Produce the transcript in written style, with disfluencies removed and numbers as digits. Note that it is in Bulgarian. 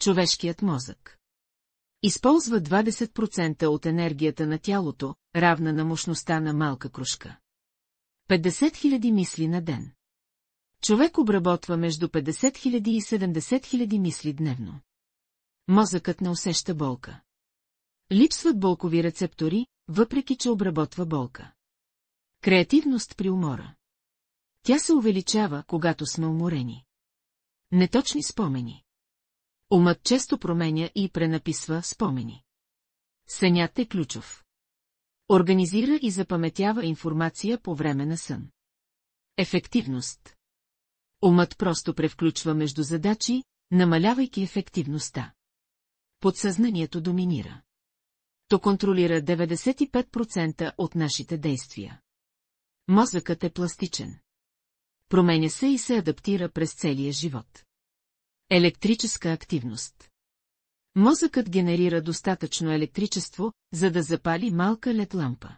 Човешкият мозък използва 20% от енергията на тялото, равна на мощността на малка крушка. 50 000 мисли на ден. Човек обработва между 50 000 и 70 000 мисли дневно. Мозъкът не усеща болка. Липсват болкови рецептори, въпреки че обработва болка. Креативност при умора. Тя се увеличава, когато сме уморени. Неточни спомени. Умът често променя и пренаписва спомени. Сънят е ключов. Организира и запаметява информация по време на сън. Ефективност. Умът просто превключва между задачи, намалявайки ефективността. Подсъзнанието доминира. То контролира 95% от нашите действия. Мозъкът е пластичен. Променя се и се адаптира през целия живот. Електрическа активност. Мозъкът генерира достатъчно електричество, за да запали малка LED лампа.